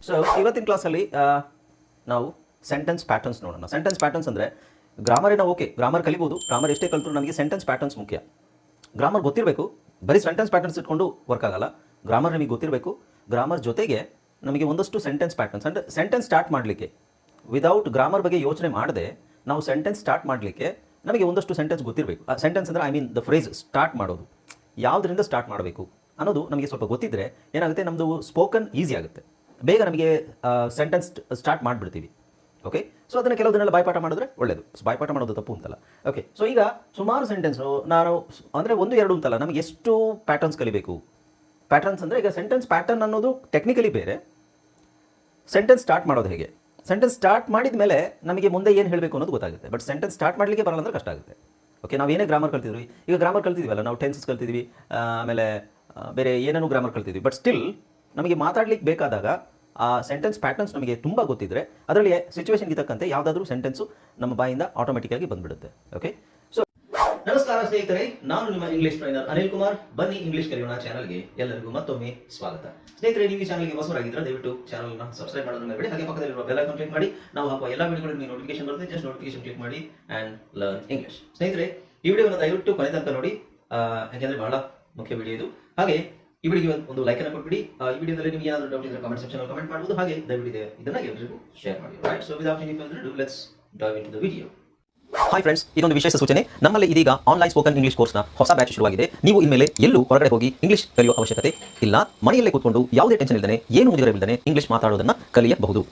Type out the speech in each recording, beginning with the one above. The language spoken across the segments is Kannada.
ಸೊ ಇವತ್ತಿನ ಕ್ಲಾಸಲ್ಲಿ ನಾವು ಸೆಂಟೆನ್ಸ್ ಪ್ಯಾಟರ್ನ್ಸ್ ನೋಡೋಣ. ಸೆಂಟೆನ್ಸ್ ಪ್ಯಾಟರ್ನ್ಸ್ ಅಂದರೆ ಗ್ರಾಮರಿನ ಓಕೆ, ಗ್ರಾಮರ್ ಕಲಿಬೋದು, ಗ್ರಾಮರ್ ಎಷ್ಟೇ ಕಲಿತರೂ ನಮಗೆ ಸೆಂಟೆನ್ಸ್ ಪ್ಯಾಟರ್ನ್ಸ್ ಮುಖ್ಯ. ಗ್ರಾಮರ್ ಗೊತ್ತಿರಬೇಕು, ಬರೀ ಸೆಂಟೆನ್ಸ್ ಪ್ಯಾಟರ್ನ್ಸ್ ಇಟ್ಕೊಂಡು ವರ್ಕ್ ಆಗಲ್ಲ. ಗ್ರಾಮರ್ ನಮಗೆ ಗೊತ್ತಿರಬೇಕು, ಗ್ರಾಮರ್ ಜೊತೆಗೆ ನಮಗೆ ಒಂದಷ್ಟು ಸೆಂಟೆನ್ಸ್ ಪ್ಯಾಟರ್ನ್ಸ್ ಅಂದರೆ ಸೆಂಟೆನ್ಸ್ ಸ್ಟಾರ್ಟ್ ಮಾಡಲಿಕ್ಕೆ ವಿದೌಟ್ ಗ್ರಾಮರ್ ಬಗ್ಗೆ ಯೋಚನೆ ಮಾಡದೆ ನಾವು ಸೆಂಟೆನ್ಸ್ ಸ್ಟಾರ್ಟ್ ಮಾಡಲಿಕ್ಕೆ ನಮಗೆ ಒಂದಷ್ಟು ಸೆಂಟೆನ್ಸ್ ಗೊತ್ತಿರಬೇಕು. ಸೆಂಟೆನ್ಸ್ ಅಂದರೆ I mean the phrase start ಮಾಡೋದು, ಯಾವುದರಿಂದ ಸ್ಟಾರ್ಟ್ ಮಾಡಬೇಕು ಅನ್ನೋದು ನಮಗೆ ಸ್ವಲ್ಪ ಗೊತ್ತಿದ್ದರೆ ಏನಾಗುತ್ತೆ, ನಮ್ಮದು ಸ್ಪೋಕನ್ ಈಸಿ ಆಗುತ್ತೆ, ಬೇಗ ನಮಗೆ ಸೆಂಟೆನ್ಸ್ ಸ್ಟಾರ್ಟ್ ಮಾಡಿಬಿಡ್ತೀವಿ. ಓಕೆ, ಸೊ ಅದನ್ನು ಕೆಲವುದನ್ನೆಲ್ಲ ಬಾಯ್ಪಾಠ ಮಾಡಿದ್ರೆ ಒಳ್ಳೆಯದು. ಬಾಯ್ಪಾಠ ಮಾಡೋದು ತಪ್ಪು ಅಂತಲ್ಲ. ಓಕೆ, ಸೊ ಈಗ ಸುಮಾರು ಸೆಂಟೆನ್ಸು ನಾನು ಅಂದರೆ ಒಂದು ಎರಡು ಅಂತಲ್ಲ, ನಮಗೆ ಎಷ್ಟು ಪ್ಯಾಟರ್ನ್ಸ್ ಕಲಿಬೇಕು. ಪ್ಯಾಟರ್ನ್ಸ್ ಅಂದರೆ ಈಗ ಸೆಂಟೆನ್ಸ್ ಪ್ಯಾಟರ್ನ್ ಅನ್ನೋದು ಟೆಕ್ನಿಕಲಿ ಬೇರೆ, ಸೆಂಟೆನ್ಸ್ ಸ್ಟಾರ್ಟ್ ಮಾಡೋದು ಹೇಗೆ, ಸೆಂಟೆನ್ಸ್ ಸ್ಟಾರ್ಟ್ ಮಾಡಿದ ಮೇಲೆ ನಮಗೆ ಮುಂದೆ ಏನು ಹೇಳಬೇಕು ಅನ್ನೋದು ಗೊತ್ತಾಗುತ್ತೆ. ಬಟ್ ಸೆಂಟೆನ್ಸ್ ಸ್ಟಾರ್ಟ್ ಮಾಡಲಿಕ್ಕೆ ಬರಲ್ಲ ಅಂದರೆ ಕಷ್ಟ ಆಗುತ್ತೆ. ಓಕೆ, ನಾವು ಏನೇ ಗ್ರಾಮರ್ ಕಲ್ತಿದ್ವಿ, ಈಗ ಗ್ರಾಮರ್ ಕಲ್ತಿದ್ವಲ್ಲ, ನಾವು ಟೆನ್ಸಸ್ ಕಲ್ತಿದ್ವಿ, ಆಮೇಲೆ ಬೇರೆ ಏನೇನೋ ಗ್ರಾಮರ್ ಕಲ್ತಿದ್ವಿ. ಬಟ್ ಸ್ಟಿಲ್ ನಮಗೆ ಮಾತಾಡ್ಲಿಕ್ಕೆ ಬೇಕಾದಾಗ ಆ ಸೆಂಟೆನ್ಸ್ ಪ್ಯಾಟರ್ನ್ಸ್ ನಮಗೆ ತುಂಬ ಗೊತ್ತಿದ್ದರೆ ಅದರಲ್ಲಿ ಸಿಚುವೇಶನ್ಗೆ ತಕ್ಕಂತೆ ಯಾವುದಾದ್ರೂ ಸೆಂಟೆನ್ಸು ನಮ್ಮ ಬಾಯಿಂದ ಆಟೋಮೆಟಿಕ್ಕಾಗಿ ಬಂದುಬಿಡುತ್ತೆ. ಓಕೆ, ಸೊ ನಮಸ್ಕಾರ ಸ್ನೇಹಿತರೆ, ನಾನು ನಿಮ್ಮ ಇಂಗ್ಲಿಷ್ ಟ್ರೈನರ್ ಅನಿಲ್ ಕುಮಾರ್. ಬನ್ನಿ ಇಂಗ್ಲಿಷ್ ಕಲಿಯೋಣ ಚಾನಲ್ಗೆ ಎಲ್ಲರಿಗೂ ಮತ್ತೊಮ್ಮೆ ಸ್ವಾಗತ. ಸ್ನೇಹಿತರೆ, ನೀವು ಈ ಚಾನಲ್ಗೆ ಹೊಸಬರಾಗಿದ್ದರೆ ದಯವಿಟ್ಟು ಚಾನಲ್ನ ಸಬ್ಸ್ಕ್ರೈಬ್ ಮಾಡೋದನ್ನ ಮರಿಬೇಡಿ. ಹಾಗೆ ಪಕ್ಕದಲ್ಲಿರುವ ಬೆಲ್ ಐಕಾನ್ ಕ್ಲಿಕ್ ಮಾಡಿ, ನಾವು ಹಾಕುವ ಎಲ್ಲ ವಿಡಿಯೋಗಳು ನಿಮಗೆ ನೋಟಿಫಿಕೇಶನ್ ಬರುತ್ತೆ. ಜಸ್ಟ್ ನೋಟಿಫಿಕೇಶನ್ ಕ್ಲಿಕ್ ಮಾಡಿ ಆ್ಯಂಡ್ ಲರ್ನ್ ಇಂಗ್ಲಿಷ್. ಸ್ನೇಹಿತರೆ, ಈ ವಿಡಿಯೋವನ್ನು ದಯವಿಟ್ಟು ಕೊನೆ ತನಕ ನೋಡಿ, ಯಾಕೆಂದರೆ ಬಹಳ ಮುಖ್ಯ ವಿಡಿಯೋ ಇದು. ಹಾಗೆ ಈ ವಿಡಿಯೋಗೆ ಒಂದು ಲೈಕ್ ಅನ್ನು ಕೊಟ್ಬಿಡಿ. ಈ ವಿಡಿಯೋದಲ್ಲಿ ನಿಮಗೆ ಏನಾದರೂ ಡೌಟ್ ಇದ್ದರೆ ಕಮೆಂಟ್ ಸೆಕ್ಷನ್ ಕಮೆಂಟ್ ಮಾಡಬಹುದು. ಹಾಗೆ ದಯವಿಟ್ಟು ಇದನ್ನು ಎಲ್ಲರಿಗೂ ಶೇರ್ ಮಾಡಿ. Right, so without any further do let's dive into the video. Hi friends, ಇದೊಂದು ವಿಶೇಷ ಸೂಚನೆ. ನಮ್ಮಲ್ಲಿ ಇದೀಗ ಆನ್ಲೈನ್ ಸ್ಪೋಕನ್ ಇಂಗ್ಲಿಷ್ ಕೋರ್ಸ್ನ ಹೊಸ ಬ್ಯಾಚ್ ಶುರುವಾಗಿದೆ. ನೀವು ಇನ್ಮೇಲೆ ಎಲ್ಲೂ ಹೊರಗಡೆ ಹೋಗಿ ಇಂಗ್ಲಿಷ್ ಕಲಿಯುವ ಅವಶ್ಯಕತೆ ಇಲ್ಲ. ಮನೆಯಲ್ಲೇ ಕೂತ್ಕೊಂಡು ಯಾವುದೇ ಟೆನ್ಷನ್ ಇಲ್ಲದೆ, ಏನು ಮುಗಿದಿರಬಿಲ್ಲದೆ ಇಂಗ್ಲಿಷ್ ಮಾತಾಡೋದನ್ನು ಕಲಿಯಬಹುದು.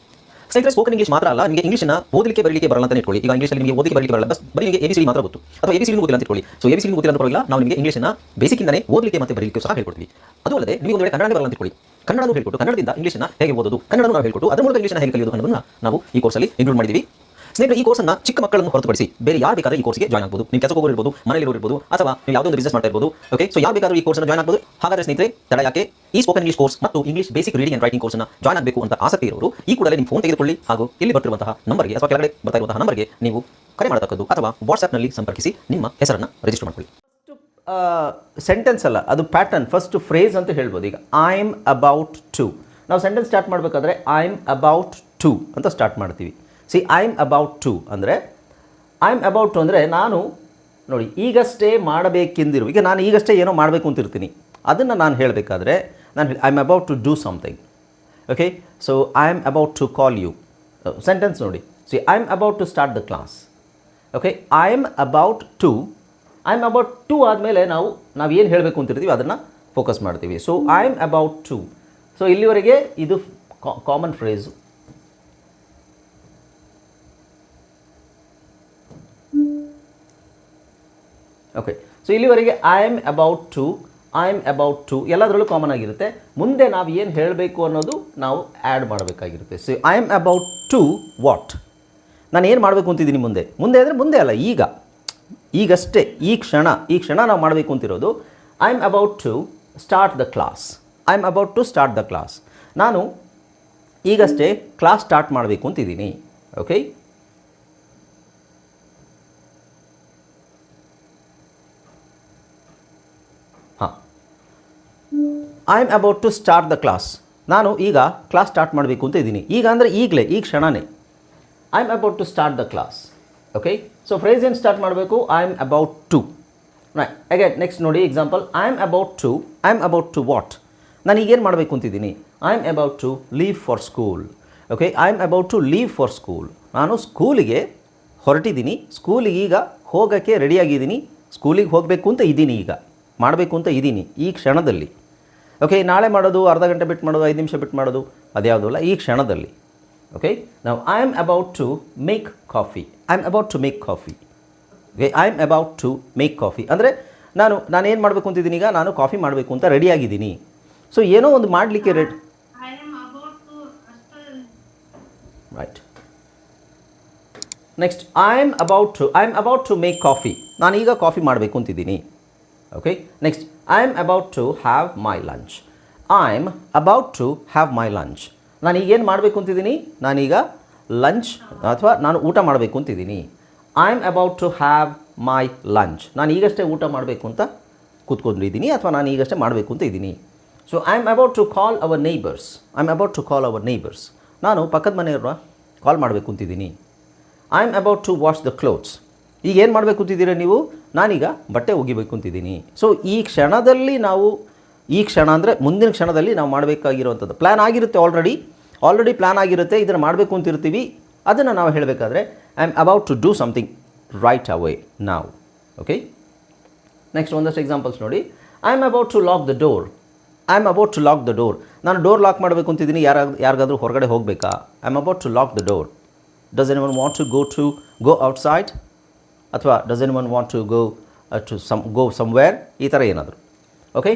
ಸ್ನೇಹಿತರೆ, ಸ್ಪೋಕನ್ ಇಂಗ್ಲಿಷ್ ಮಾತ್ರ ಅಲ್ಲ, ನಿಮಗೆ ಇಂಗ್ಲಿಷ್ನ ಓದಲಿಕ್ಕೆ ಬರಲಿಕ್ಕೆ ಬರಲ್ಲ ಅಂತ ಇಟ್ಕೊಳ್ಳಿ. ಈಗ ಇಂಗ್ಲಿಷಲ್ಲಿ ನಿಮಗೆ ಓದಲಿಕ್ಕೆ ಬರಲಿಕ್ಕೆ ಬರಲ್ಲ, ಬರೀ ನಿಮಗೆ ABCD ಮಾತ್ರ ಗೊತ್ತು, ಅಥವಾ ABCD ಗೊತ್ತಿಲ್ಲ ಅಂತ ಇಟ್ಕೊಳ್ಳಿ. ಸೊ ABCD ಗೊತ್ತಿಲ್ಲ ಅಂತ ಪರವಾಗಿಲ್ಲ, ನಾವು ನಿಮಗೆ ಇಂಗ್ಲಿಷ್ನ ಬೇಸಿಕ್ಕಿಂದನೇ ಓದಲಿಕ್ಕೆ ಮತ್ತು ಬರಲಿಕ್ಕೆ ಸಹ ಹೇಳ್ಕೊಡ್ತೀವಿ. ಅದು ಅಲ್ಲದೆ ನೀವು ಒಂದು ವೇಳೆ ಕನ್ನಡ ಬರಲ್ಲ ಅಂತ ಇಟ್ಕೊಳ್ಳಿ, ಕನ್ನಡನೂ ಹೇಳ್ಕೊಟ್ಟು ಕನ್ನಡದಿಂದ ಇಂಗ್ಲಿಷ್ನ ಹೇಗೆ ಓದೋದು, ಕನ್ನಡನೂ ನಾವು ಹೇಳ್ಕೊಟ್ಟು ಅದರ ಮೂಲಕ ಇಂಗ್ಲಿಷ್ನ ಹೇಗೆ ಕಲಿಯೋದು ಅನ್ನೋದನ್ನು ನಾವು ಈ ಕೋರ್ಸಲ್ಲಿ ಇನ್ಕ್ಲೂಡ್ ಮಾಡಿದ್ದೀವಿ. ಸ್ನೇಹಿತರೆ, ಈ ಕೋರ್ಸನ್ನು ಚಿಕ್ಕ ಮಕ್ಕಳನ್ನು ಹೊರತುಪಡಿಸಿ ಬೇರೆ ಯಾರು ಬೇಕಾದರೂ ಈ ಕೋರ್ಸ್ಗೆ ಜಾಯ್ನ್ ಆಗಬಹುದು. ನೀವು ಕೆಲಸಕ್ಕೆ ಹೋಗೋರು ಇರ್ಬೋದು, ಮನೆಯಲ್ಲಿ ಇರ್ಬೋದು, ಅಥವಾ ನೀವು ಯಾವುದೋ ಒಂದು ಬಿಸ್ನೆಸ್ ಮಾಡ್ತಾ ಇರ್ಬೋದು. ಓಕೆ, ಸೊ ಯಾರು ಬೇಕಾದರೂ ಈ ಕೋರ್ಸ್ನ ಜಾಯ್ನ್ ಆಗಬಹುದು. ಹಾಗಾದರೆ ಸ್ನೇಹಿತರೆ, ತಡ ಯಾಕೆ, ಈ ಸ್ಪೋಕನ್ ಇಂಗ್ಲಿಷ್ ಕೋರ್ಸ್ ಮತ್ತು English basic reading and writing ಕೋರ್ಸ್ನ ಜಾಯ್ನ್ ಆಗಬೇಕು ಅಂತ ಆಸಕ್ತಿ ಇರೋರು ಈ ಕೂಡಲೇ ನಿಮ್ಮ ಫೋನ್ ತೆಗೆದುಕೊಳ್ಳಿ, ಹಾಗೂ ಇಲ್ಲಿ ಬರ್ತಿರುವಂತಹ ನಂಬರ್ಗೆ ಅಥವಾ ಕೆಳಗಡೆ ಬರ್ತಾ ಇರುವಂತಹ ನಂಬರ್ಗೆ ನೀವು ಕರೆ ಮಾಡತಕ್ಕದ್ದು, ಅಥವಾ ವಾಟ್ಸ್ಆ್ಯಪ್ನಲ್ಲಿ ಸಂಪರ್ಕಿಸಿ ನಿಮ್ಮ ಹೆಸರನ್ನು ರಿಜಿಸ್ಟರ್ ಮಾಡ್ಕೊಳ್ಳಿ. ಸೆಂಟೆನ್ಸ್ ಅಲ್ಲ, ಅದು ಪ್ಯಾಟರ್ನ್, ಫಸ್ಟ್ ಫ್ರೇಸ್ ಅಂತ ಹೇಳ್ಬೋದು. ಈಗ ಐ ಆಮ್ ಅಬೌಟ್ ಟು, ನಾವು ಸೆಂಟೆನ್ಸ್ ಸ್ಟಾರ್ಟ್ ಮಾಡಬೇಕಾದ್ರೆ ಐ ಆಮ್ ಅಬೌಟ್ ಟು ಅಂತ ಸ್ಟಾರ್ಟ್ ಮಾಡ್ತೀವಿ. See, I am about to ಅಂದರೆ, ಐ ಆಮ್ ಅಬೌಟ್ ಟು ಅಂದರೆ ನಾನು ನೋಡಿ ಈಗಷ್ಟೇ ಮಾಡಬೇಕೆಂದಿರು, ಈಗ ನಾನು ಈಗಷ್ಟೇ ಏನೋ ಮಾಡಬೇಕು ಅಂತಿರ್ತೀನಿ, ಅದನ್ನು ನಾನು ಹೇಳಬೇಕಾದ್ರೆ ನಾನು I am about to do something. Okay, so I am about to call you, sentence ನೋಡಿ. See, I am about to start the class. Okay, I am about to, I am about to ಆದಮೇಲೆ ನಾವು ಏನು ಹೇಳಬೇಕು ಅಂತಿರ್ತೀವಿ ಅದನ್ನು ಫೋಕಸ್ ಮಾಡ್ತೀವಿ. So I am about to. So ಇಲ್ಲಿವರೆಗೆ ಇದು ಕಾಮನ್ ಫ್ರೇಸು. ಓಕೆ, ಸೊ ಇಲ್ಲಿವರೆಗೆ I am about to, I am about to ಎಲ್ಲದರಲ್ಲೂ ಕಾಮನ್ ಆಗಿರುತ್ತೆ. ಮುಂದೆ ನಾವು ಏನು ಹೇಳಬೇಕು ಅನ್ನೋದು ನಾವು ಆ್ಯಡ್ ಮಾಡಬೇಕಾಗಿರುತ್ತೆ. So I am about to what, ನಾನು ಏನು ಮಾಡಬೇಕು ಅಂತಿದ್ದೀನಿ ಮುಂದೆ. ಮುಂದೆ ಅಂದರೆ ಮುಂದೆ ಅಲ್ಲ, ಈಗಷ್ಟೇ, ಈ ಕ್ಷಣ ನಾವು ಮಾಡಬೇಕು ಅಂತಿರೋದು. I am about to start the class, I am about to start the class, ನಾನು ಈಗಷ್ಟೇ ಕ್ಲಾಸ್ ಸ್ಟಾರ್ಟ್ ಮಾಡಬೇಕು ಅಂತಿದ್ದೀನಿ. ಓಕೆ, ಹಾಂ, I am about to start the class, ನಾನು ಈಗ ಕ್ಲಾಸ್ ಸ್ಟಾರ್ಟ್ ಮಾಡಬೇಕು ಅಂತ ಇದ್ದೀನಿ. ಈಗ ಅಂದರೆ ಈಗಲೇ, ಈ ಕ್ಷಣನೇ. I am about to start the class. Okay, so phrase ಏನು ಸ್ಟಾರ್ಟ್ ಮಾಡಬೇಕು, I am about to. Right, again next ನೋಡಿ example, I am about to, I am about to what, ನಾನು ಈಗೇನು ಮಾಡಬೇಕು ಅಂತಿದ್ದೀನಿ. I am about to leave for school. Okay, I am about to leave for school, ನಾನು ಸ್ಕೂಲಿಗೆ ಹೊರಟಿದ್ದೀನಿ, ಸ್ಕೂಲಿಗೆ ಈಗ ಹೋಗೋಕ್ಕೆ ರೆಡಿಯಾಗಿದ್ದೀನಿ, ಸ್ಕೂಲಿಗೆ ಹೋಗಬೇಕು ಅಂತ ಇದ್ದೀನಿ, ಈಗ ಮಾಡಬೇಕು ಅಂತ ಇದ್ದೀನಿ ಈ ಕ್ಷಣದಲ್ಲಿ. ಓಕೆ, ನಾಳೆ ಮಾಡೋದು, ಅರ್ಧ ಗಂಟೆ ಬಿಟ್ಟು ಮಾಡೋದು, 5 ನಿಮಿಷ ಬಿಟ್ಟು ಮಾಡೋದು, ಅದ್ಯಾವುದೂ ಅಲ್ಲ, ಈ ಕ್ಷಣದಲ್ಲಿ. ಓಕೆ, ನಾವು I am about to make coffee, I am about to make coffee. Okay, I am about to make coffee ಅಂದರೆ ನಾನೇನು ಮಾಡಬೇಕು ಅಂತಿದ್ದೀನಿ, ಈಗ ನಾನು ಕಾಫಿ ಮಾಡಬೇಕು ಅಂತ ರೆಡಿಯಾಗಿದ್ದೀನಿ. ಸೊ ಏನೋ ಒಂದು ಮಾಡಲಿಕ್ಕೆ right. Next I am about to make coffee, ನಾನೀಗ ಕಾಫಿ ಮಾಡಬೇಕು ಅಂತಿದ್ದೀನಿ. Okay, next I am about to have my lunch, I am about to have my lunch, ನಾನು ಈಗೇನು ಮಾಡಬೇಕು ಅಂತಿದ್ದೀನಿ, ನಾನೀಗ ಲಂಚ್ ಅಥವಾ ನಾನು ಊಟ ಮಾಡಬೇಕು ಅಂತಿದ್ದೀನಿ. I am about to have my lunch, ನಾನು ಈಗಷ್ಟೇ ಊಟ ಮಾಡಬೇಕು ಅಂತ ಕೂತ್ಕೊಂಡಿದ್ದೀನಿ, ಅಥವಾ ನಾನು ಈಗಷ್ಟೇ ಮಾಡಬೇಕು ಅಂತ ಇದ್ದೀನಿ. So I am about to call our neighbours. I am about to call our neighbours. ನಾನು ಪಕ್ಕದ ಮನೆಯವ್ರನ್ನ ಕಾಲ್ ಮಾಡಬೇಕು ಅಂತಿದ್ದೀನಿ. I am about to wash the clothes. ಈಗ ಏನು ಮಾಡಬೇಕು ಅಂತಿದ್ದೀರಾ ನೀವು? ನಾನೀಗ ಬಟ್ಟೆ ಒಗಿಬೇಕು ಅಂತಿದ್ದೀನಿ. ಸೊ ಈ ಕ್ಷಣದಲ್ಲಿ ನಾವು, ಈ ಕ್ಷಣ ಅಂದರೆ ಮುಂದಿನ ಕ್ಷಣದಲ್ಲಿ ನಾವು ಮಾಡಬೇಕಾಗಿರುವಂಥದ್ದು ಪ್ಲ್ಯಾನ್ ಆಗಿರುತ್ತೆ, ಆಲ್ರೆಡಿ ಪ್ಲ್ಯಾನ್ ಆಗಿರುತ್ತೆ, ಇದನ್ನು ಮಾಡಬೇಕು ಅಂತಿರ್ತೀವಿ. ಅದನ್ನು ನಾವು ಹೇಳಬೇಕಾದ್ರೆ I am about to do something right away ನಾವು. ಓಕೆ, ನೆಕ್ಸ್ಟ್ ಒಂದಷ್ಟು ಎಕ್ಸಾಂಪಲ್ಸ್ ನೋಡಿ. I am about to lock the door. I am about to lock the door. ನಾನು ಡೋರ್ ಲಾಕ್ ಮಾಡಬೇಕು ಅಂತಿದ್ದೀನಿ. ಯಾರಿಗಾದ್ರೂ ಹೊರಗಡೆ ಹೋಗಬೇಕಾ? I am about to lock the door. Does anyone want to go outside? ಅಥವಾ does anyone want to go somewhere? ಈ ಥರ ಏನಾದರೂ. Okay,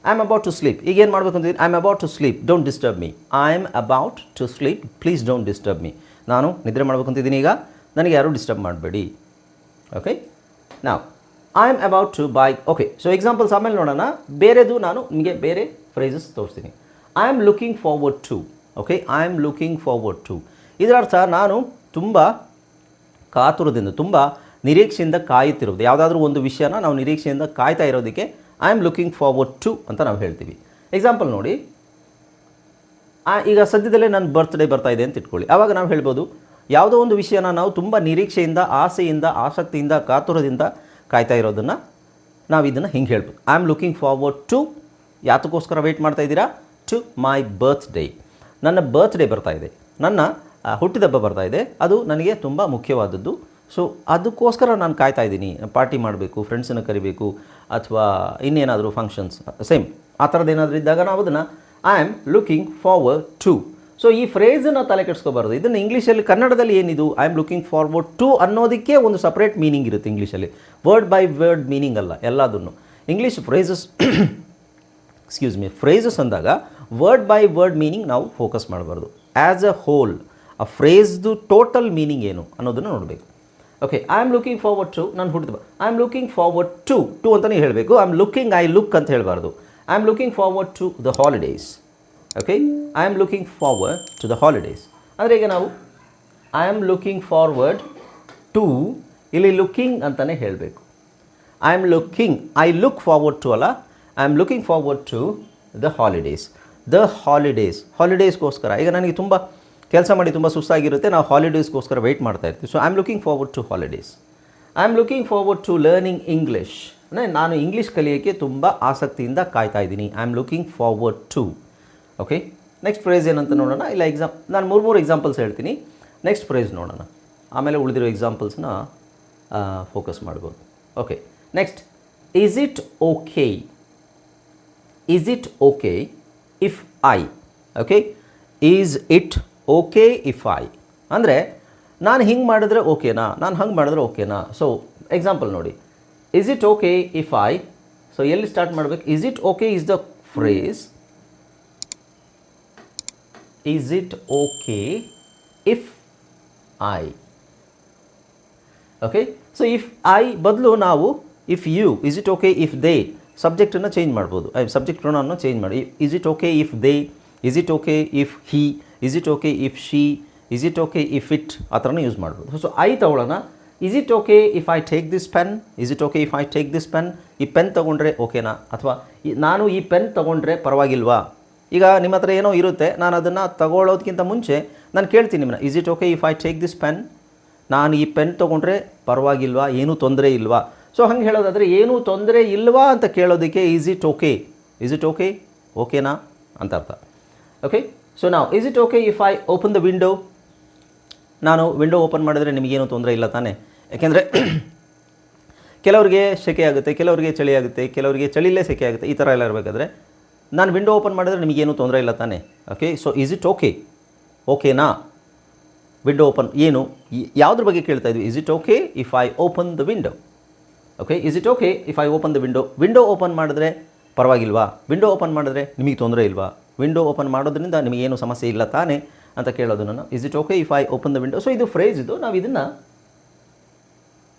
I am about to sleep. ಈಗ ಏನು ಮಾಡಬೇಕು ಅಂತಿದ್ದೀನಿ? I am about to sleep, don't disturb me. I am about to sleep, please don't disturb me. ನಾನು ನಿದ್ರೆ ಮಾಡಬೇಕು ಅಂತಿದ್ದೀನಿ, ಈಗ ನನಗೆ ಯಾರೂ ಡಿಸ್ಟರ್ಬ್ ಮಾಡಬೇಡಿ. ಓಕೆ, ನಾವು I am about to buy. Okay, so examples ಆಮೇಲೆ ನೋಡೋಣ. ಬೇರೆದು ನಾನು ನಿಮಗೆ ಬೇರೆ ಫ್ರೇಸಸ್ ತೋರಿಸ್ತೀನಿ. I am looking forward to. Okay, I am looking forward to. ಇದರ ಅರ್ಥ ನಾನು ತುಂಬ ಕಾತುರದಿಂದ, ತುಂಬ ನಿರೀಕ್ಷೆಯಿಂದ ಕಾಯುತ್ತಿರುವುದು. ಯಾವುದಾದ್ರೂ ಒಂದು ವಿಷಯನ ನಾವು ನಿರೀಕ್ಷೆಯಿಂದ ಕಾಯ್ತಾ ಇರೋದಕ್ಕೆ I am looking forward to ಅಂತ ನಾವು ಹೇಳ್ತೀವಿ. ಎಕ್ಸಾಂಪಲ್ ನೋಡಿ, ಈಗ ಸದ್ಯದಲ್ಲೇ ನನ್ನ ಬರ್ತ್ಡೇ ಬರ್ತಾ ಇದೆ ಅಂತ ಇಟ್ಕೊಳ್ಳಿ. ಆವಾಗ ನಾವು ಹೇಳ್ಬೋದು, ಯಾವುದೋ ಒಂದು ವಿಷಯನ ನಾವು ತುಂಬ ನಿರೀಕ್ಷೆಯಿಂದ, ಆಸೆಯಿಂದ, ಆಸಕ್ತಿಯಿಂದ, ಕಾತುರದಿಂದ ಕಾಯ್ತಾ ಇರೋದನ್ನು ನಾವು ಇದನ್ನು ಹಿಂಗೆ ಹೇಳ್ಬೋದು. I am looking forward to. ಯಾತಕ್ಕೋಸ್ಕರ ವೆಯ್ಟ್ ಮಾಡ್ತಾ ಇದ್ದೀರಾ? To my birthday. ನನ್ನ ಬರ್ತ್ಡೇ ಬರ್ತಾ ಇದೆ, ನನ್ನ ಹುಟ್ಟಿದಬ್ಬ ಬರ್ತಾ ಇದೆ, ಅದು ನನಗೆ ತುಂಬ ಮುಖ್ಯವಾದದ್ದು. ಸೊ ಅದಕ್ಕೋಸ್ಕರ ನಾನು ಕಾಯ್ತಾ ಇದ್ದೀನಿ. ಪಾರ್ಟಿ ಮಾಡಬೇಕು, ಫ್ರೆಂಡ್ಸನ್ನು ಕರಿಬೇಕು, ಅಥವಾ ಇನ್ನೇನಾದರೂ ಫಂಕ್ಷನ್ಸ್, ಸೇಮ್ ಆ ಥರದ್ದು ಏನಾದರೂ ಇದ್ದಾಗ ನಾವು ಅದನ್ನು I am looking forward to. So ಈ ಫ್ರೇಸನ್ನು ತಲೆ ಕೆಡಿಸ್ಕೋಬಾರ್ದು. ಇದನ್ನು ಇಂಗ್ಲೀಷಲ್ಲಿ, ಕನ್ನಡದಲ್ಲಿ ಏನಿದು I am looking forward to ಅನ್ನೋದಕ್ಕೆ ಒಂದು ಸಪ್ರೇಟ್ ಮೀನಿಂಗ್ ಇರುತ್ತೆ ಇಂಗ್ಲೀಷಲ್ಲಿ. ವರ್ಡ್ ಬೈ ವರ್ಡ್ ಮೀನಿಂಗ್ ಅಲ್ಲ ಎಲ್ಲದನ್ನು. ಇಂಗ್ಲೀಷ್ ಫ್ರೇಸಸ್ ಫ್ರೇಸಸ್ ಅಂದಾಗ ವರ್ಡ್ ಬೈ ವರ್ಡ್ ಮೀನಿಂಗ್ ನಾವು ಫೋಕಸ್ ಮಾಡಬಾರ್ದು. ಆ್ಯಸ್ ಅ ಹೋಲ್ ಆ ಫ್ರೇಸ್ದು ಟೋಟಲ್ ಮೀನಿಂಗ್ ಏನು ಅನ್ನೋದನ್ನು ನೋಡಬೇಕು. Okay, I am looking forward to. ನಾನು ಹುಟ್ಟಿದ I am looking forward to ಅಂತಲೇ ಹೇಳಬೇಕು. I am looking, I look ಅಂತ ಹೇಳಬಾರ್ದು. I am looking forward to the holidays. Okay, I am looking forward to the holidays. ಅಂದರೆ ಈಗ ನಾವು I am looking forward to, ಇಲ್ಲಿ ಲುಕಿಂಗ್ ಅಂತಲೇ ಹೇಳಬೇಕು. I am looking, I look forward to ಅಲ್ಲ, I am looking forward to the holidays. ಹಾಲಿಡೇಸ್ಗೋಸ್ಕರ ಈಗ ನನಗೆ ತುಂಬ ಕೆಲಸ ಮಾಡಿ ತುಂಬ ಸುಸ್ತಾಗಿರುತ್ತೆ, ನಾವು ಹಾಲಿಡೇಸ್ಗೋಸ್ಕರ ವೆಯ್ಟ್ ಮಾಡ್ತಾ ಇರ್ತೀವಿ. So I am looking forward to holidays. I am looking forward to learning English. ಅಂದರೆ ನಾನು ಇಂಗ್ಲೀಷ್ ಕಲಿಯೋಕ್ಕೆ ತುಂಬ ಆಸಕ್ತಿಯಿಂದ ಕಾಯ್ತಾ ಇದ್ದೀನಿ. I am looking forward to. Okay, next phrase ಏನಂತ ನೋಡೋಣ. ಇಲ್ಲ ನಾನು ಮೂರು ಎಕ್ಸಾಂಪಲ್ಸ್ ಹೇಳ್ತೀನಿ, ನೆಕ್ಸ್ಟ್ ಫ್ರೇಸ್ ನೋಡೋಣ, ಆಮೇಲೆ ಉಳಿದಿರೋ ಎಕ್ಸಾಂಪಲ್ಸ್ನ ಫೋಕಸ್ ಮಾಡ್ಬೋದು. Okay, next, is it okay. Is it okay if I. Okay, is it okay if I ಅಂದರೆ ನಾನು ಹಿಂಗೆ ಮಾಡಿದ್ರೆ ಓಕೆನಾ, ನಾನು ಹಂಗೆ ಮಾಡಿದ್ರೆ ಓಕೆನಾ. ಸೊ ಎಕ್ಸಾಂಪಲ್ ನೋಡಿ, is it okay if I. So ಎಲ್ಲಿ ಸ್ಟಾರ್ಟ್ ಮಾಡಬೇಕು? Is it okay is the phrase. Is it okay if I. Okay, so if I ಬದಲು ನಾವು if you, is it okay if they, ಸಬ್ಜೆಕ್ಟನ್ನು ಚೇಂಜ್ ಮಾಡ್ಬೋದು. ಸಬ್ಜೆಕ್ಟ್ ಪ್ರೊನೌನ್ನ ಚೇಂಜ್ ಮಾಡಿ. Is it okay if they, is it okay if he, is it okay if she, is it okay if it, ಆ ಥರನೂ ಯೂಸ್ ಮಾಡ್ಬೋದು. ಸೊ ಐ ತಗೊಳ್ಳೋಣ. Is it okay if I take this pen. Is it okay if I take this pen. ಈ ಪೆನ್ ತೊಗೊಂಡ್ರೆ ಓಕೆನಾ, ಅಥವಾ ನಾನು ಈ ಪೆನ್ ತೊಗೊಂಡ್ರೆ ಪರವಾಗಿಲ್ವಾ. ಈಗ ನಿಮ್ಮ ಹತ್ರ ಏನೋ ಇರುತ್ತೆ, ನಾನು ಅದನ್ನು ತಗೊಳ್ಳೋದಕ್ಕಿಂತ ಮುಂಚೆ ನಾನು ಕೇಳ್ತೀನಿ ನಿಮ್ಮನ್ನ, is it okay if I take this pen. ನಾನು ಈ ಪೆನ್ ತೊಗೊಂಡ್ರೆ ಪರವಾಗಿಲ್ವಾ, ಏನೂ ತೊಂದರೆ ಇಲ್ವಾ. ಸೊ ಹಂಗೆ ಹೇಳೋದಾದರೆ ಏನೂ ತೊಂದರೆ ಇಲ್ವಾ ಅಂತ ಕೇಳೋದಕ್ಕೆ is it okay, is it okay, ಓಕೆನಾ ಅಂತ ಅರ್ಥ. ಓಕೆ, ಸೊ ನಾವು is it okay if I open the window. ನಾನು ವಿಂಡೋ ಓಪನ್ ಮಾಡಿದ್ರೆ ನಿಮಗೇನು ತೊಂದರೆ ಇಲ್ಲ ತಾನೇ. ಯಾಕೆಂದರೆ ಕೆಲವರಿಗೆ ಸೆಕೆ ಆಗುತ್ತೆ, ಕೆಲವರಿಗೆ ಚಳಿ ಆಗುತ್ತೆ, ಕೆಲವರಿಗೆ ಚಳಿಲೇ ಸೆಕೆ ಆಗುತ್ತೆ, ಈ ಥರ ಎಲ್ಲ ಇರಬೇಕಾದ್ರೆ ನಾನು ವಿಂಡೋ ಓಪನ್ ಮಾಡಿದ್ರೆ ನಿಮಗೇನು ತೊಂದರೆ ಇಲ್ಲ ತಾನೇ. Okay, so is it okay, ಓಕೆನಾ, ವಿಂಡೋ ಓಪನ್ ಏನು, ಯಾವುದ್ರ ಬಗ್ಗೆ ಕೇಳ್ತಾ ಇದ್ವಿ? Is it okay if I open the window. Okay, is it okay if I open the window. Window open ಮಾಡಿದ್ರೆ ಪರವಾಗಿಲ್ವಾ, ವಿಂಡೋ ಓಪನ್ ಮಾಡಿದ್ರೆ ನಿಮಗೆ ತೊಂದರೆ ಇಲ್ವಾ, ವಿಂಡೋ ಓಪನ್ ಮಾಡೋದ್ರಿಂದ ನಿಮಗೇನು ಸಮಸ್ಯೆ ಇಲ್ಲ ತಾನೇ ಅಂತ ಕೇಳೋದು ನಾನು. Is it okay if I open the window. So ಇದು ಫ್ರೇಸ್ ಇದು. ನಾವು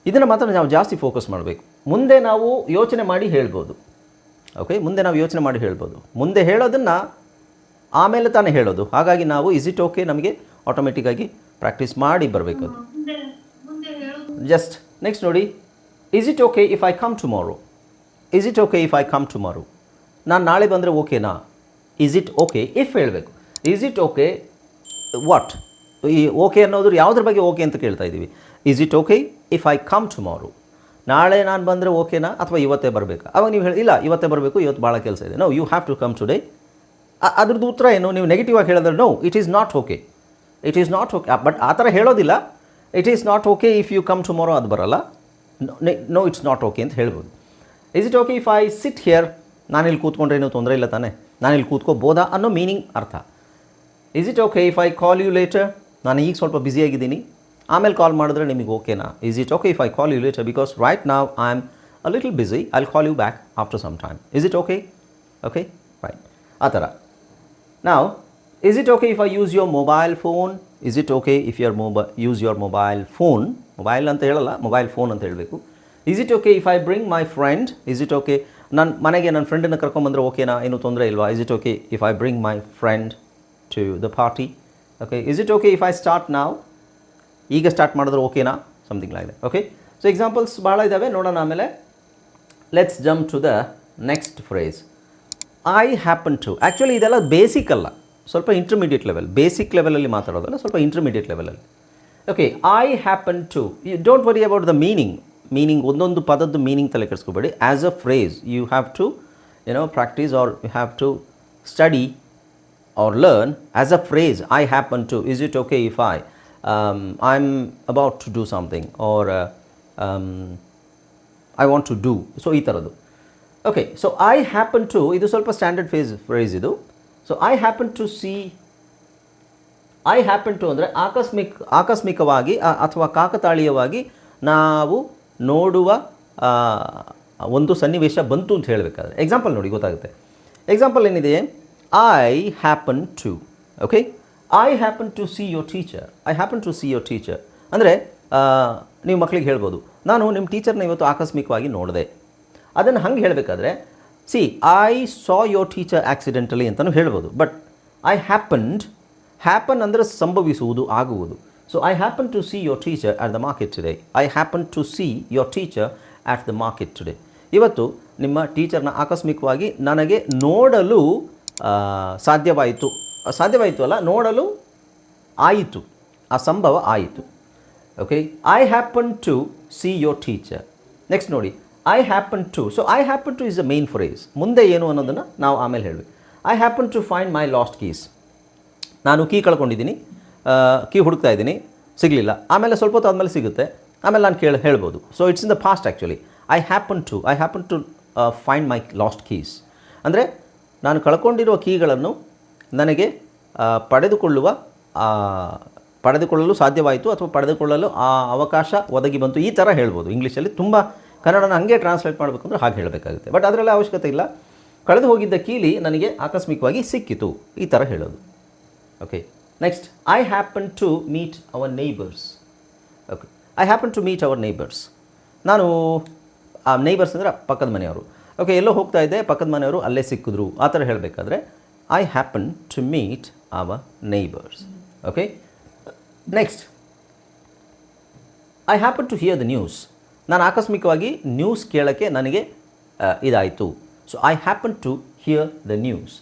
ಇದನ್ನು ಮಾತ್ರ ನಾವು ಜಾಸ್ತಿ ಫೋಕಸ್ ಮಾಡಬೇಕು. ಮುಂದೆ ನಾವು ಯೋಚನೆ ಮಾಡಿ ಹೇಳ್ಬೋದು. ಓಕೆ, ಮುಂದೆ ನಾವು ಯೋಚನೆ ಮಾಡಿ ಹೇಳ್ಬೋದು. ಮುಂದೆ ಹೇಳೋದನ್ನು ಆಮೇಲೆ ತಾನೇ ಹೇಳೋದು. ಹಾಗಾಗಿ ನಾವು ಈಸ್ ಇಟ್ ಓಕೆ ನಮಗೆ ಆಟೋಮೆಟಿಕ್ಕಾಗಿ ಪ್ರಾಕ್ಟೀಸ್ ಮಾಡಿ ಬರಬೇಕು ಅದು. ಜಸ್ಟ್ ನೆಕ್ಸ್ಟ್ ನೋಡಿ, is it okay if I come tomorrow. Is it okay if I come tomorrow. ನಾನು ನಾಳೆ ಬಂದರೆ ಓಕೆನಾ. ಈಸ್ ಇಟ್ ಓಕೆ ಇಫ್ ಹೇಳಬೇಕು. ಈಸ್ ಇಟ್ ಓಕೆ ವಾಟ್, ಈ ಓಕೆ ಅನ್ನೋದ್ರ ಯಾವುದ್ರ ಬಗ್ಗೆ ಓಕೆ ಅಂತ ಕೇಳ್ತಾ ಇದ್ದೀವಿ. Is it okay if I come tomorrow, ನಾಳೆ ನಾನು ಬಂದರೆ ಓಕೆನಾ ಅಥವಾ ಇವತ್ತೇ ಬರಬೇಕಾ? ಅವಾಗ ನೀವು ಹೇಳಿ ಇಲ್ಲ ಇವತ್ತೇ ಬರಬೇಕು, ಇವತ್ತು ಭಾಳ ಕೆಲಸ ಇದೆ. No, you have to come today. ಅದ್ರದ್ದು ಉತ್ತರ ಏನು? ನೀವು ನೆಗೆಟಿವ್ ಆಗಿ ಹೇಳಿದ್ರೆ no, it is not okay, it is not okay. But ಆ ಥರ ಹೇಳೋದಿಲ್ಲ. It is not okay if you come tomorrow, ಅದು ಬರಲ್ಲ. ನೋ ಇಟ್ಸ್ ನಾಟ್ ಓಕೆ ಅಂತ ಹೇಳ್ಬೋದು. Is it okay if I sit here, ನಾನಿಲ್ಲಿ ಕೂತ್ಕೊಂಡ್ರೆ ಏನೂ ತೊಂದರೆ ಇಲ್ಲ ತಾನೇ, ನಾನಿಲ್ಲಿ ಕೂತ್ಕೋಬೋದಾ ಅನ್ನೋ ಮೀನಿಂಗ್ ಅರ್ಥ. Is it okay if I call you later, ನಾನು ಈಗ ಸ್ವಲ್ಪ ಬ್ಯುಸಿಯಾಗಿದ್ದೀನಿ, ಆಮೇಲೆ ಕಾಲ್ ಮಾಡಿದ್ರೆ ನಿಮಗೆ ಓಕೆನಾ? Is it okay if I call you later because right now I am a little busy, I will call you back after some time. Is it okay? Okay, right. ಆ ಥರ. Now is it okay if I use your mobile phone? Is it okay if use your mobile phone? Mobile ಅಂತ ಹೇಳಲ್ಲ, ಮೊಬೈಲ್ ಫೋನ್ ಅಂತ ಹೇಳಬೇಕು. Is it okay if I bring my friend? Is it okay, ನನ್ನ ಮನೆಗೆ ನನ್ನ ಫ್ರೆಂಡನ್ನು ಕರ್ಕೊಂಬಂದ್ರೆ ಓಕೆನಾ, ಏನೂ ತೊಂದರೆ ಇಲ್ವಾ? Is it okay if I bring my friend to the party? Okay. Is it okay if I start now? ಈಗ ಸ್ಟಾರ್ಟ್ ಮಾಡಿದ್ರೆ ಓಕೆನಾ? Something like that. Okay. So examples ಭಾಳ ಇದ್ದಾವೆ, ನೋಡೋಣ ಆಮೇಲೆ. Let's jump to the next phrase. I happen to. Actually ಇದೆಲ್ಲ ಬೇಸಿಕ್ ಅಲ್ಲ, ಸ್ವಲ್ಪ ಇಂಟರ್ಮೀಡಿಯೇಟ್ ಲೆವೆಲ್. ಬೇಸಿಕ್ ಲೆವೆಲಲ್ಲಿ ಮಾತಾಡೋದಲ್ಲ, ಸ್ವಲ್ಪ ಇಂಟರ್ಮೀಡಿಯೇಟ್ ಲೆವೆಲಲ್ಲಿ. Okay. I happen to, you don't worry about the meaning ಒಂದೊಂದು ಪದದ್ದು ಮೀನಿಂಗ್ ತಲೆ ಕೆಡಿಸ್ಕೋಬೇಡಿ. As a phrase you have to practice or you have to study or learn as a phrase. I happen to. Is it okay if I'm about to do something or I want to do? So ಈ ಥರದ್ದು. Okay. So I happen to ಇದು ಸ್ವಲ್ಪ ಸ್ಟ್ಯಾಂಡರ್ಡ್ ಫ್ರೇಸ್ ಇದು. So I happen to see. I happen to ಅಂದರೆ ಆಕಸ್ಮಿಕವಾಗಿ ಅಥವಾ ಕಾಕತಾಳೀಯವಾಗಿ ನಾವು ನೋಡುವ ಒಂದು ಸನ್ನಿವೇಶ ಬಂತು ಅಂತ ಹೇಳಬೇಕಾದ್ರೆ ಎಕ್ಸಾಂಪಲ್ ನೋಡಿ ಗೊತ್ತಾಗುತ್ತೆ. ಎಕ್ಸಾಂಪಲ್ ಏನಿದೆ? I happen to. Okay? I happen to see your teacher. I happen to see your teacher. ಅಂದರೆ ನೀವು ಮಕ್ಕಳಿಗೆ ಹೇಳ್ಬೋದು, ನಾನು ನಿಮ್ಮ ಟೀಚರ್ನ ಇವತ್ತು ಆಕಸ್ಮಿಕವಾಗಿ ನೋಡಿದೆ. ಅದನ್ನು ಹಂಗೆ ಹೇಳಬೇಕಾದ್ರೆ see I saw your teacher accidentally ಅಂತಲೂ ಹೇಳ್ಬೋದು. ಬಟ್ ಐ ಹ್ಯಾಪನ್ ಅಂದರೆ ಸಂಭವಿಸುವುದು, ಆಗುವುದು. So I happen to see your teacher at the market today. I happen to see your teacher at the market today. ಇವತ್ತು ನಿಮ್ಮ ಟೀಚರ್ನ ಆಕಸ್ಮಿಕವಾಗಿ ನನಗೆ ನೋಡಲು ಸಾಧ್ಯವಾಯಿತು ಅಲ್ಲ, ನೋಡಲು ಆಯಿತು, ಆ ಸಂಭವ ಆಯಿತು. Okay. I happen to see your teacher. Next ನೋಡಿ, I happen to. So I happen to is the main phrase. ಮುಂದೆ ಏನು ಅನ್ನೋದನ್ನು ನಾವು ಆಮೇಲೆ ಹೇಳಬೇಕು. I happen to find my lost keys. ನಾನು ಕೀ ಕಳ್ಕೊಂಡಿದ್ದೀನಿ, ಕೀ ಹುಡುಕ್ತಾ ಇದ್ದೀನಿ, ಸಿಗಲಿಲ್ಲ. ಆಮೇಲೆ ಸ್ವಲ್ಪ ಹೊತ್ತು ಆದಮೇಲೆ ಸಿಗುತ್ತೆ, ಆಮೇಲೆ ನಾನು ಹೇಳ್ಬೋದು. So it's in the past actually. I happen to find my lost keys ಅಂದರೆ ನಾನು ಕಳ್ಕೊಂಡಿರುವ ಕೀಗಳನ್ನು ನನಗೆ ಪಡೆದುಕೊಳ್ಳಲು ಸಾಧ್ಯವಾಯಿತು ಅಥವಾ ಪಡೆದುಕೊಳ್ಳಲು ಆ ಅವಕಾಶ ಒದಗಿ ಬಂತು. ಈ ಥರ ಹೇಳ್ಬೋದು ಇಂಗ್ಲೀಷಲ್ಲಿ. ತುಂಬ ಕನ್ನಡನ ಹಾಗೆ ಟ್ರಾನ್ಸ್ಲೇಟ್ ಮಾಡಬೇಕು ಅಂದರೆ ಹಾಗೆ ಹೇಳಬೇಕಾಗುತ್ತೆ. ಬಟ್ ಅದರಲ್ಲಿ ಅವಶ್ಯಕತೆ ಇಲ್ಲ. ಕಳೆದು ಹೋಗಿದ್ದ ಕೀಲಿ ನನಗೆ ಆಕಸ್ಮಿಕವಾಗಿ ಸಿಕ್ಕಿತು, ಈ ಥರ ಹೇಳೋದು. Okay. Next, I happen to meet our neighbours. Okay. I happen to meet our neighbours. ನಾನು ಆ ನೇಬರ್ಸ್ ಅಂದರೆ ಪಕ್ಕದ ಮನೆಯವರು. ಓಕೆ. ಎಲ್ಲೋ ಹೋಗ್ತಾ ಇದ್ದೆ, ಪಕ್ಕದ ಮನೆಯವರು ಅಲ್ಲೇ ಸಿಕ್ಕಿದ್ರು, ಆ ಥರ ಹೇಳಬೇಕಾದ್ರೆ I happen to meet our neighbours. Okay. Next, I happen to hear the news. ನಾನು ಆಕಸ್ಮಿಕವಾಗಿ ನ್ಯೂಸ್ ಕೇಳೋಕ್ಕೆ ನನಗೆ ಇದಾಯಿತು. So I happen to hear the news.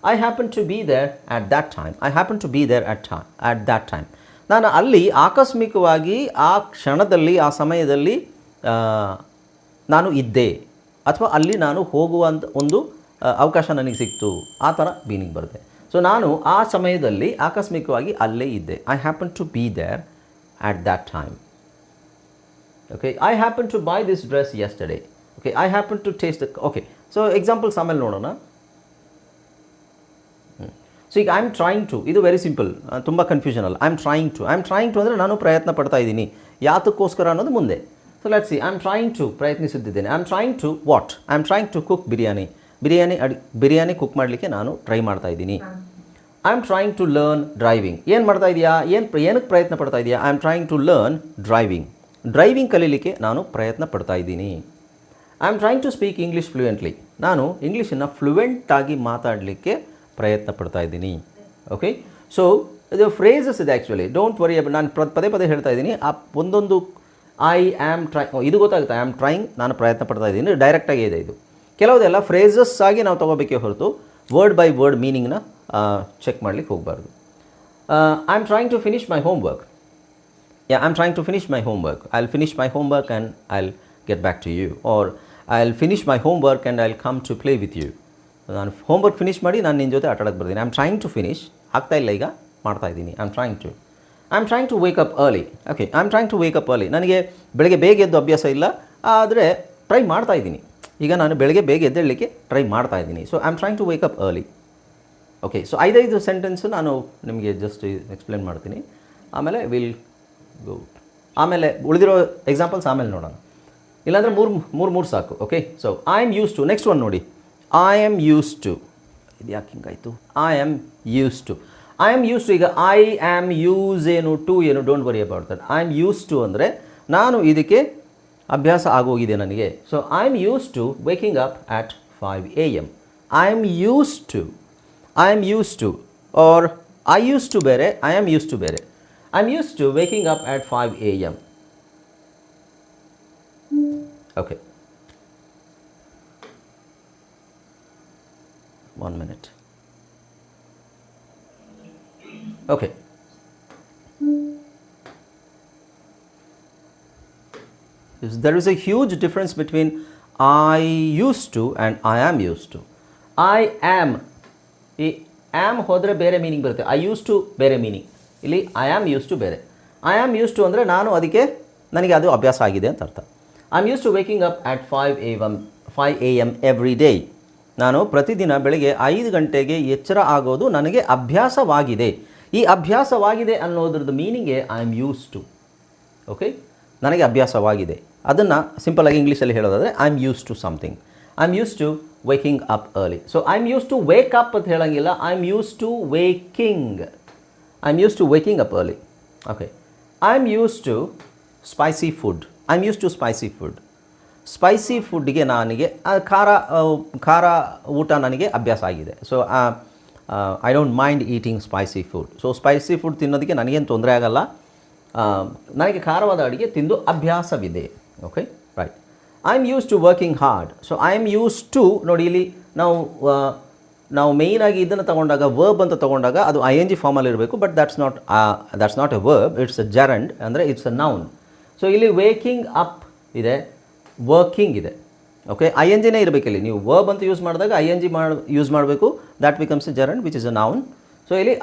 I happen to be there at that time. I happen to be there at that time. ನಾನು ಅಲ್ಲಿ ಆಕಸ್ಮಿಕವಾಗಿ ಆ ಕ್ಷಣದಲ್ಲಿ, ಆ ಸಮಯದಲ್ಲಿ ನಾನು ಇದ್ದೆ, ಅಥವಾ ಅಲ್ಲಿ ನಾನು ಹೋಗುವಂಥ ಒಂದು ಅವಕಾಶ ನನಗೆ ಸಿಕ್ತು, ಆ ಥರ ಮೀನಿಂಗ್ ಬರುತ್ತೆ. ಸೊ ನಾನು ಆ ಸಮಯದಲ್ಲಿ ಆಕಸ್ಮಿಕವಾಗಿ ಅಲ್ಲೇ ಇದ್ದೆ. I happen to be there at that time. Okay. I happen to buy this dress yesterday. Okay. I happen to taste the. Okay. So examples ಆಮೇಲೆ ನೋಡೋಣ. ಸೊ ಈಗ ಐ ಆಮ್ ಟ್ರೈಂಗ್ ಟು, ಇದು ವೆರಿ ಸಿಂಪಲ್, ತುಂಬ ಕನ್ಫ್ಯೂಷನ್ ಅಲ್ಲ. ಐ ಆಮ್ ಟ್ರೈಂಗ್ ಟು ಅಂದರೆ ನಾನು ಪ್ರಯತ್ನ ಪಡ್ತಾ ಇದ್ದೀನಿ, ಯಾತಕ್ಕೋಸ್ಕರ ಅನ್ನೋದು ಮುಂದೆ. So let's see. I am trying to, ಪ್ರಯತ್ನಿಸುತ್ತಿದ್ದೇನೆ. I am trying to what? I am trying to cook biryani cook ಮಾಡಲಿಕ್ಕೆ ನಾನು ಟ್ರೈ ಮಾಡ್ತಾ ಇದ್ದೀನಿ. I am trying to learn driving. ಏನು ಮಾಡ್ತಾ ಇದೆಯಾ? ಏನಕ್ಕೆ ಪ್ರಯತ್ನ ಪಡ್ತಾ ಇದೆಯಾ? I am trying to learn driving ಕಲೀಲಿಕ್ಕೆ ನಾನು ಪ್ರಯತ್ನ ಪಡ್ತಾ ಇದ್ದೀನಿ. I am trying to speak English fluently. ನಾನು ಇಂಗ್ಲೀಷನ್ನು ಫ್ಲೂಯೆಂಟಾಗಿ ಮಾತಾಡಲಿಕ್ಕೆ ಪ್ರಯತ್ನ ಪಡ್ತಾ ಇದ್ದೀನಿ. ಓಕೆ. ಸೊ ಇದು ಫ್ರೇಸಸ್ ಇದೆ ಆ್ಯಕ್ಚುಲಿ. Don't worry about. ನಾನು ಪದೇ ಹೇಳ್ತಾ ಇದ್ದೀನಿ. ಆ ಒಂದೊಂದು ಐ ಆಮ್ ಇದು ಗೊತ್ತಾಗುತ್ತೆ. ಐ ಆಮ್ ಟ್ರೈಂಗ್, ನಾನು ಪ್ರಯತ್ನ ಪಡ್ತಾ ಇದ್ದೀನಿ, ಡೈರೆಕ್ಟಾಗಿ ಇದೆ ಇದು. ಕೆಲವುದೆಲ್ಲ ಫ್ರೇಸಸ್ ಆಗಿ ನಾವು ತೊಗೋಬೇಕೇ ಹೊರತು ವರ್ಡ್ ಬೈ ವರ್ಡ್ ಮೀನಿಂಗ್ನ ಚೆಕ್ ಮಾಡಲಿಕ್ಕೆ ಹೋಗಬಾರ್ದು. I am trying to finish my homework. Yeah, I'm trying to finish my homework. I'll finish my homework and I'll get back to you. Or I'll finish my homework and I'll come to play with you. ನಾನು ಹೋಮ್ವರ್ಕ್ ಫಿನಿಷ್ ಮಾಡಿ ನಾನು ನಿನ್ನ ಜೊತೆ ಆಟ ಆಡೋಕ್ಕೆ ಬರ್ತೀನಿ. I am trying to finish ಆಗ್ತಾ ಇಲ್ಲ, ಈಗ ಮಾಡ್ತಾ ಇದ್ದೀನಿ. I am trying to wake up early. Okay, I am trying to wake up early. ನನಗೆ ಬೆಳಗ್ಗೆ ಬೇಗ ಎದ್ದು ಅಭ್ಯಾಸ ಇಲ್ಲ, ಆದರೆ ಟ್ರೈ ಮಾಡ್ತಾ ಇದ್ದೀನಿ. ಈಗ ನಾನು ಬೆಳಗ್ಗೆ ಬೇಗ ಎದ್ದೇಳಲಿಕ್ಕೆ ಟ್ರೈ ಮಾಡ್ತಾ ಇದ್ದೀನಿ. So I am trying to wake up early. Okay, so 5 sentence ನಾನು ನಿಮಗೆ ಜಸ್ಟ್ ಎಕ್ಸ್ಪ್ಲೇನ್ ಮಾಡ್ತೀನಿ, ಆಮೇಲೆ ವಿಲ್ ಗೋ. ಆಮೇಲೆ ಉಳಿದಿರೋ ಎಕ್ಸಾಂಪಲ್ಸ್ ಆಮೇಲೆ ನೋಡೋಣ, ಇಲ್ಲಾಂದರೆ ಮೂರು ಸಾಕು. Okay, so I am use to. Next one ನೋಡಿ, ಐ ಆಮ್ ಯೂಸ್ ಟು. ಇದು ಯಾಕೆ ಹಿಂಗಾಯಿತು? I am use to. I am use to. ಈಗ ಐ ಆಮ್ ಯೂಸ್ ಏನು, ಟು ಏನು, don't worry about that. I am use to ಅಂದರೆ ನಾನು ಇದಕ್ಕೆ ಅಭ್ಯಾಸ ಆಗೋಗಿದೆ ನನಗೆ. So I am use to waking up at 5 AM. I am use to. I am use to. Or I use to ಬೇರೆ, ಐ ಆಮ್ ಯೂಸ್ ಟು ಬೇರೆ. I'm used to waking up at 5 AM. Okay. 1 minute. Okay. There is a huge difference between I used to and I am used to. I am. ಈ am ಹೋದರೆ ಬೇರೆ ಮೀನಿಂಗ್ ಬರುತ್ತೆ. I used to ಬೇರೆ ಮೀನಿಂಗ್. ಇಲ್ಲಿ ಐ ಆಮ್ ಯೂಸ್ ಟು ಬೇರೆ. ಐ ಆಮ್ ಯೂಸ್ ಟು ಅಂದರೆ ನಾನು ನನಗೆ ಅದು ಅಭ್ಯಾಸ ಆಗಿದೆ ಅಂತ ಅರ್ಥ. I am use to waking up at 5 AM every day. ನಾನು ಪ್ರತಿದಿನ ಬೆಳಗ್ಗೆ 5 ಗಂಟೆಗೆ ಎಚ್ಚರ ಆಗೋದು ನನಗೆ ಅಭ್ಯಾಸವಾಗಿದೆ. ಈ ಅಭ್ಯಾಸವಾಗಿದೆ ಅನ್ನೋದ್ರದ್ದು ಮೀನಿಂಗೇ I am use to. Okay, ನನಗೆ ಅಭ್ಯಾಸವಾಗಿದೆ. ಅದನ್ನು ಸಿಂಪಲಾಗಿ ಇಂಗ್ಲೀಷಲ್ಲಿ ಹೇಳೋದಾದರೆ I am use to something. I am use to waking up early. So I am use to wake up ಅಂತ ಹೇಳೋಂಗಿಲ್ಲ, I am use to waking. I'm used to waking up early. Okay. I'm used to spicy food. I'm used to spicy food. Spicy ಫುಡ್ಗೆ ನನಗೆ ಖಾರ ಊಟ ನನಗೆ ಅಭ್ಯಾಸ ಆಗಿದೆ. So I don't mind eating spicy food. So spicy food ತಿನ್ನೋದಕ್ಕೆ ನನಗೇನು ತೊಂದರೆ ಆಗಲ್ಲ, ನನಗೆ ಖಾರವಾದ ಅಡುಗೆ ತಿಂದು ಅಭ್ಯಾಸವಿದೆ. Okay, right. I am use to working hard. So I am use to ನೋಡಿ, ಇಲ್ಲಿ ನಾವು ಮೇಯ್ನಾಗಿ ಇದನ್ನು ತೊಗೊಂಡಾಗ ವರ್ಬ್ ಅಂತ ತೊಗೊಂಡಾಗ ಅದು ING ಫಾರ್ಮಲ್ಲಿ ಇರಬೇಕು. But that's not A verb, it's A ಜೆರಂಡ್, ಅಂದರೆ ಇಟ್ಸ್ ಎ ನೌನ್. ಸೊ ಇಲ್ಲಿ ವೇಕಿಂಗ್ ಅಪ್ ಇದೆ, ವರ್ಕಿಂಗ್ ಇದೆ. ಓಕೆ, INGನೇ ಇರಬೇಕು ಇಲ್ಲಿ. ನೀವು ವರ್ಬ್ ಅಂತ ಯೂಸ್ ಮಾಡಿದಾಗ ING ಯೂಸ್ ಮಾಡಬೇಕು. That becomes A ಜೆರಂಡ್ which is A noun. So ಇಲ್ಲಿ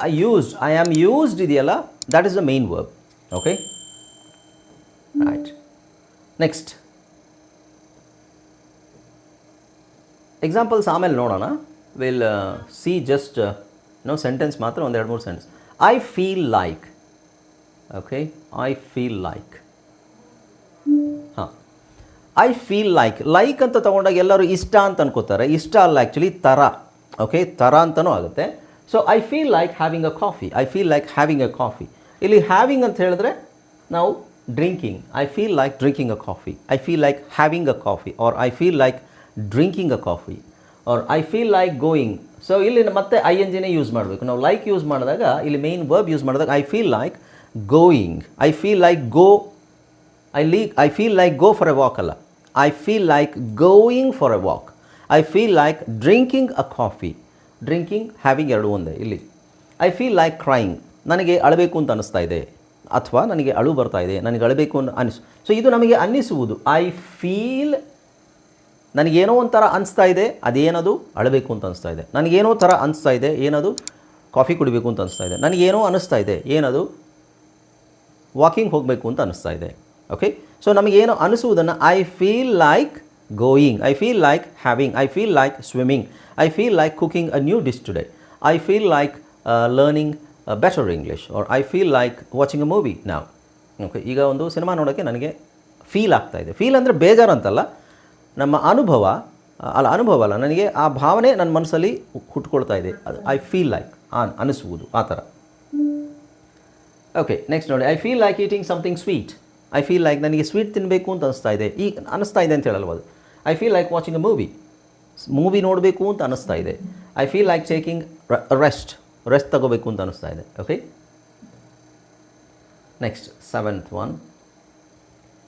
ಐ ಆಮ್ ಯೂಸ್ಡ್ ಇದೆಯಲ್ಲ, that is the main verb. Okay, right. Next examples ಆಮೇಲೆ ನೋಡೋಣ. ವಿಲ್ ಸಿ ಜಸ್ಟ್ ಸೆಂಟೆನ್ಸ್ ಮಾತ್ರ, ಒಂದು 2-3 sentence. I feel like. Okay, I feel like. ಹಾಂ, ಐ ಫೀಲ್ ಲೈಕ್ ಅಂತ ತೊಗೊಂಡಾಗ ಎಲ್ಲರೂ ಇಷ್ಟ ಅಂತ ಅನ್ಕೋತಾರೆ. ಇಷ್ಟ ಅಲ್ಲ, ಆ್ಯಕ್ಚುಲಿ ಥರ. ಓಕೆ, ಥರ ಅಂತಲೂ ಆಗುತ್ತೆ. So I feel like having a coffee. I feel like having a coffee. ಇಲ್ಲಿ ಹ್ಯಾವಿಂಗ್ ಅಂತ ಹೇಳಿದ್ರೆ ನಾವು drinking. I feel like drinking a coffee. I feel like having a coffee. Or I feel like drinking a coffee. Or I feel like going. So ಇಲ್ಲಿ ಮತ್ತೆ INGನೇ ಯೂಸ್ ಮಾಡಬೇಕು. ನಾವು ಲೈಕ್ ಯೂಸ್ ಮಾಡಿದಾಗ, ಇಲ್ಲಿ ಮೇನ್ ವರ್ಬ್ ಯೂಸ್ ಮಾಡಿದಾಗ I feel like going. I feel like go. I feel like go for a walk ಅಲ್ಲ, I feel like going for a walk. I feel like drinking a coffee. Drinking, having ಎರಡು ಒಂದೇ. ಇಲ್ಲಿ ಐ ಫೀಲ್ ಲೈಕ್ ಕ್ರೈಯಿಂಗ್. ನನಗೆ ಅಳಬೇಕು ಅಂತ ಅನ್ನಿಸ್ತಾ ಇದೆ, ಅಥವಾ ನನಗೆ ಅಳು ಬರ್ತಾ ಇದೆ, ನನಗೆ ಅಳಬೇಕು ಅಂತ ಸೊ ಇದು ನಮಗೆ ಅನ್ನಿಸುವುದು. ಐ ಫೀಲ್, ನನಗೇನೋ ಒಂಥರ ಅನಿಸ್ತಾ ಇದೆ, ಅದೇನದು ಅಳಬೇಕು ಅಂತ ಅನಿಸ್ತಾ ಇದೆ. ನನಗೇನೋ ಥರ ಅನಿಸ್ತಾ ಇದೆ, ಏನದು ಕಾಫಿ ಕುಡಿಬೇಕು ಅಂತ ಅನಿಸ್ತಾ ಇದೆ. ನನಗೇನೋ ಅನ್ನಿಸ್ತಾ ಇದೆ, ಏನದು ವಾಕಿಂಗ್ ಹೋಗಬೇಕು ಅಂತ ಅನ್ನಿಸ್ತಾ ಇದೆ. ಓಕೆ, ಸೊ ನಮಗೇನೋ ಅನಿಸುವುದನ್ನು I feel like going, I feel like having, I feel like swimming, I feel like cooking a new dish today, I feel like learning better English, or I feel like watching a movie now. Okay, ಈಗ ಒಂದು ಸಿನಿಮಾ ನೋಡೋಕ್ಕೆ ನನಗೆ ಫೀಲ್ ಆಗ್ತಾ ಇದೆ. ಫೀಲ್ ಅಂದರೆ ಬೇಜಾರು ಅಂತಲ್ಲ, ನಮ್ಮ ಅನುಭವ ಅಲ್ಲ, ನನಗೆ ಆ ಭಾವನೆ ನನ್ನ ಮನಸ್ಸಲ್ಲಿ ಹುಟ್ಕೊಳ್ತಾ ಇದೆ. ಅದು ಐ ಫೀಲ್ ಲೈಕ್ ಅನಿಸುವುದು, ಆ ಥರ. ಓಕೆ, ನೆಕ್ಸ್ಟ್ ನೋಡಿ, I feel like eating something sweet. I feel like ನನಗೆ ಸ್ವೀಟ್ ತಿನ್ನಬೇಕು ಅಂತ ಅನಿಸ್ತಾ ಇದೆ. ಈಗ ಅನಿಸ್ತಾ ಇದೆ ಅಂತ ಹೇಳಲ್ವ ಅದು. I feel like watching a movie ನೋಡಬೇಕು ಅಂತ ಅನಿಸ್ತಾ ಇದೆ. I feel like taking rest ತಗೋಬೇಕು ಅಂತ ಅನಿಸ್ತಾ ಇದೆ. Okay, next 7th one,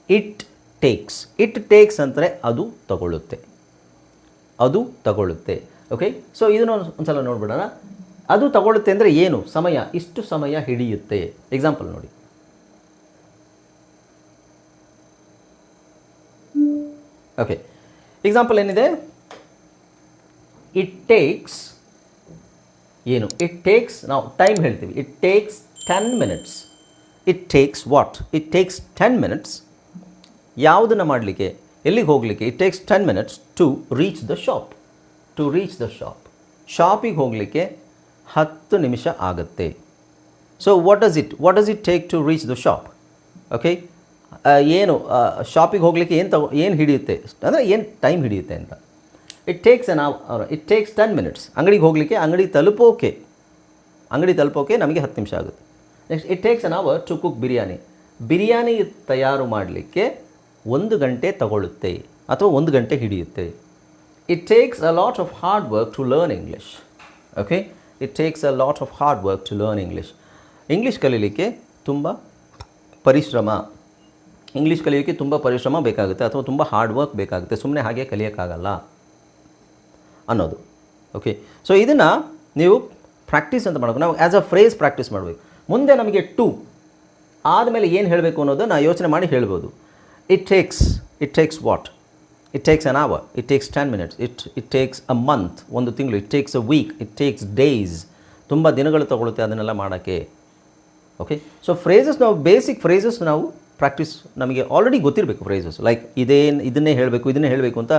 it takes. It takes ಅಂದರೆ ಅದು ತಗೊಳ್ಳುತ್ತೆ. ಓಕೆ, ಸೊ ಇದನ್ನು ಒಂದ್ಸಲ ನೋಡ್ಬಿಡೋಣ. ಅದು ತಗೊಳುತ್ತೆ ಅಂದರೆ ಏನು ಸಮಯ, ಇಷ್ಟು ಸಮಯ ಹಿಡಿಯುತ್ತೆ. ಎಕ್ಸಾಂಪಲ್ ನೋಡಿ, ಓಕೆ, ಎಕ್ಸಾಂಪಲ್ ಏನಿದೆ, ಇಟ್ ಟೇಕ್ಸ್ ಏನು, ಇಟ್ ಟೇಕ್ಸ್, ನಾವು ಟೈಮ್ ಹೇಳ್ತೀವಿ, it takes 10 minutes. It takes what, it takes 10 minutes. ಯಾವುದನ್ನು ಮಾಡಲಿಕ್ಕೆ, ಎಲ್ಲಿಗೆ ಹೋಗಲಿಕ್ಕೆ, it takes 10 minutes to reach the shop. To reach the shop, ಶಾಪಿಗೆ ಹೋಗಲಿಕ್ಕೆ 10 ನಿಮಿಷ ಆಗುತ್ತೆ. So what does it take to reach the shop? Okay, ಏನು ಶಾಪಿಗೆ ಹೋಗಲಿಕ್ಕೆ ಏನು ಹಿಡಿಯುತ್ತೆ ಅಂದರೆ ಏನು ಟೈಮ್ ಹಿಡಿಯುತ್ತೆ ಅಂತ. It takes it takes 10 minutes. ಅಂಗಡಿಗೆ ಹೋಗಲಿಕ್ಕೆ, ಅಂಗಡಿ ತಲುಪೋಕೆ ನಮಗೆ 10 ನಿಮಿಷ ಆಗುತ್ತೆ. Next, it takes an hour to cook biryani ತಯಾರು ಮಾಡಲಿಕ್ಕೆ 1 ಗಂಟೆ ತಗೊಳ್ಳುತ್ತೆ ಅಥವಾ 1 ಗಂಟೆ ಹಿಡಿಯುತ್ತೆ. It takes a lot of hard work to learn English. Okay, it takes a lot of hard work to learn English. English ಕಲೀಲಿಕ್ಕೆ ತುಂಬ ಪರಿಶ್ರಮ ಬೇಕಾಗುತ್ತೆ ಅಥವಾ ತುಂಬ ಹಾರ್ಡ್ ವರ್ಕ್ ಬೇಕಾಗುತ್ತೆ, ಸುಮ್ಮನೆ ಹಾಗೆ ಕಲಿಯೋಕ್ಕಾಗಲ್ಲ ಅನ್ನೋದು. ಓಕೆ, ಸೊ ಇದನ್ನು ನೀವು ಪ್ರಾಕ್ಟೀಸ್ ಅಂತ ಮಾಡಬೇಕು. ನಾವು ಆ್ಯಸ್ ಅ ಫ್ರೇಸ್ ಪ್ರಾಕ್ಟೀಸ್ ಮಾಡಬೇಕು. ಮುಂದೆ ನಮಗೆ ಟು ಆದಮೇಲೆ ಏನು ಹೇಳಬೇಕು ಅನ್ನೋದು ನಾವು ಯೋಚನೆ ಮಾಡಿ ಹೇಳ್ಬೋದು. It takes what, it takes an hour, it takes 10 minutes, it takes a month, 1 ತಿಂಗಳು, it takes a week, it takes days, ತುಂಬ ದಿನಗಳು ತಗೊಳುತ್ತೆ ಅದನ್ನೆಲ್ಲ ಮಾಡೋಕ್ಕೆ. ಓಕೆ, ಸೊ ಫ್ರೇಸಸ್, ನಾವು ಬೇಸಿಕ್ ಫ್ರೇಸಸ್ ನಾವು ಪ್ರಾಕ್ಟೀಸ್, ನಮಗೆ ಆಲ್ರೆಡಿ ಗೊತ್ತಿರಬೇಕು ಫ್ರೇಸಸ್, ಲೈಕ್ ಇದನ್ನೇ ಹೇಳಬೇಕು ಅಂತ.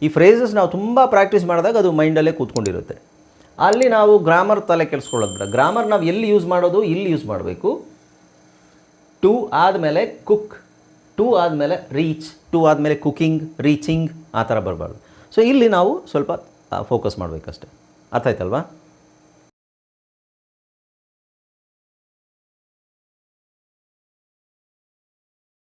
ಈ ಫ್ರೇಸಸ್ ನಾವು ತುಂಬ ಪ್ರಾಕ್ಟೀಸ್ ಮಾಡಿದಾಗ ಅದು ಮೈಂಡಲ್ಲೇ ಕೂತ್ಕೊಂಡಿರುತ್ತೆ. ಅಲ್ಲಿ ನಾವು ಗ್ರಾಮರ್ ತಲೆ ಕೆಡಿಸ್ಕೊಳ್ಳೋದು ಬೇಡ. ಗ್ರಾಮರ್ ನಾವು ಎಲ್ಲಿ ಯೂಸ್ ಮಾಡೋದು, ಇಲ್ಲಿ ಯೂಸ್ ಮಾಡಬೇಕು. ಟು ಆದಮೇಲೆ ಕುಕ್, ಟು ಆದಮೇಲೆ ರೀಚ್, ಟು ಆದಮೇಲೆ ಕುಕಿಂಗ್, ರೀಚಿಂಗ್, ಆ ಥರ ಬರಬಾರ್ದು. ಸೊ ಇಲ್ಲಿ ನಾವು ಸ್ವಲ್ಪ ಫೋಕಸ್ ಮಾಡಬೇಕಷ್ಟೆ. ಅರ್ಥ ಆಯ್ತಲ್ವಾ?